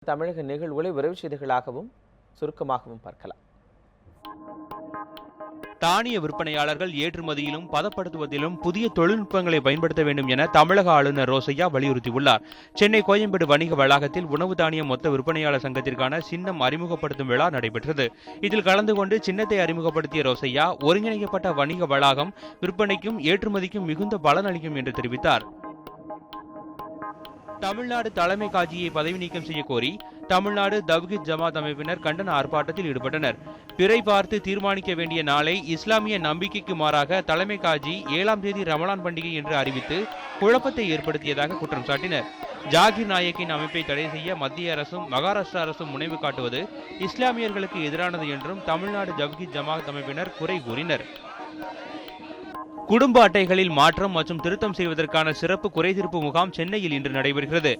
தமிழக நிகழ்வுகளை விரைவு செய்திகளாகவும் சுருக்கமாகவும் பார்க்கலாம். தானிய விற்பனையாளர்கள் ஏற்றுமதியிலும் பதப்படுத்துவதிலும் புதிய தொழில்நுட்பங்களை பயன்படுத்த வேண்டும் என தமிழக ஆளுநர் ரோசையா வலியுறுத்தியுள்ளார். சென்னை கோயம்பேடு வணிக வளாகத்தில் உணவு தானிய மொத்த விற்பனையாளர் சங்கத்திற்கான சின்னம் அறிமுகப்படுத்தும் விழா நடைபெற்றது. இதில் கலந்து கொண்டு சின்னத்தை அறிமுகப்படுத்திய ரோசையா, ஒருங்கிணைக்கப்பட்ட வணிக வளாகம் விற்பனைக்கும் ஏற்றுமதிக்கும் மிகுந்த பலனளிக்கும் என்று தெரிவித்தார். தமிழ்நாடு தலைமை காஜியை பதவி நீக்கம் செய்ய கோரி தமிழ்நாடு தவ்ஹீத் ஜமாத் அமைப்பினர் கண்டன ஆர்ப்பாட்டத்தில் ஈடுபட்டனர். பிறை பார்த்து தீர்மானிக்க வேண்டிய நாளை இஸ்லாமிய நம்பிக்கைக்கு மாறாக தலைமை காஜி 7ஆம் தேதி ரமலான் பண்டிகை என்று அறிவித்து குழப்பத்தை ஏற்படுத்தியதாக குற்றம் சாட்டினர். ஜாகிர் நாயக்கின் அமைப்பை தடை செய்ய மத்திய அரசும் மகாராஷ்டிரா அரசும் முனைவு காட்டுவது இஸ்லாமியர்களுக்கு எதிரானது என்றும் தமிழ்நாடு தவ்ஹீத் ஜமாத் அமைப்பினர் குறை கூறினர். குடும்ப அட்டைகளில் மாற்றம் மற்றும் திருத்தம் செய்வதற்கான சிறப்பு குறைதீர்ப்பு முகாம் சென்னையில் இன்று நடைபெறுகிறது.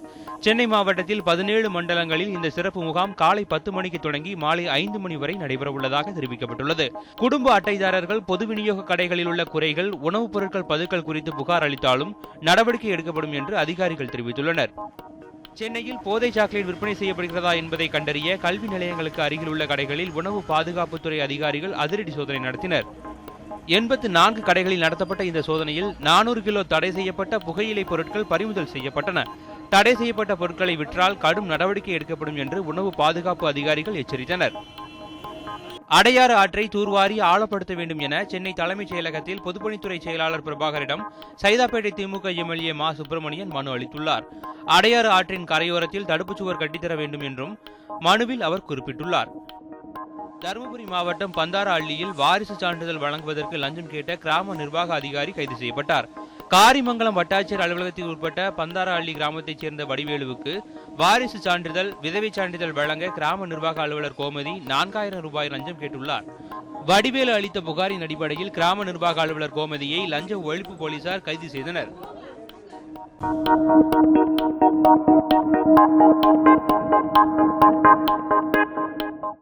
சென்னை மாவட்டத்தில் 17 மண்டலங்களில் இந்த சிறப்பு முகாம் காலை 10 மணிக்கு தொடங்கி மாலை 5 மணி வரை நடைபெறவுள்ளதாக தெரிவிக்கப்பட்டுள்ளது. குடும்ப அட்டைதாரர்கள் பொது விநியோக கடைகளில் உள்ள குறைகள், உணவுப் பொருட்கள் பதுக்கல் குறித்து புகார் அளித்தாலும் நடவடிக்கை எடுக்கப்படும் என்று அதிகாரிகள் தெரிவித்துள்ளனர். சென்னையில் போதை சாக்லேட் விற்பனை செய்யப்படுகிறதா என்பதை கண்டறிய கல்வி நிலையங்களுக்கு அருகில் உள்ள கடைகளில் உணவு பாதுகாப்புத்துறை அதிகாரிகள் அதிரடி சோதனை நடத்தினர். 84 கடைகளில் நடத்தப்பட்ட இந்த சோதனையில் 400 கிலோ தடை செய்யப்பட்ட புகையிலை பொருட்கள் பறிமுதல் செய்யப்பட்டன. தடை செய்யப்பட்ட பொருட்களை விற்றால் கடும் நடவடிக்கை எடுக்கப்படும் என்று உணவு பாதுகாப்பு அதிகாரிகள் எச்சரித்தனர். அடையாறு ஆற்றை தூர்வாரி ஆழப்படுத்த வேண்டும் என சென்னை தலைமைச் செயலகத்தில் பொதுப்பணித்துறை செயலாளர் பிரபாகரிடம் சைதாப்பேட்டை திமுக எம்எல்ஏ மா சுப்பிரமணியன் மனு அளித்துள்ளார். அடையாறு ஆற்றின் கரையோரத்தில் தடுப்புச்சுவர் கட்டித்தர வேண்டும் என்றும் மனுவில் அவர் குறிப்பிட்டுள்ளார். தருமபுரி மாவட்டம் பந்தாரஅள்ளியில் வாரிசு சான்றிதழ் வழங்குவதற்கு லஞ்சம் கேட்ட கிராம நிர்வாக அதிகாரி கைது செய்யப்பட்டார். காரிமங்கலம் வட்டாட்சியர் அலுவலகத்தில் உட்பட்ட பந்தாரஅள்ளி கிராமத்தைச் சேர்ந்த வடிவேலுவுக்கு வாரிசு சான்றிதழ், விதவை சான்றிதழ் வழங்க கிராம நிர்வாக அலுவலர் கோமதி 4000 ரூபாய் லஞ்சம் கேட்டுள்ளார். வடிவேலு அளித்த புகாரின் அடிப்படையில் கிராம நிர்வாக அலுவலர் கோமதியை லஞ்ச ஒழிப்பு போலீசார் கைது செய்தனர்.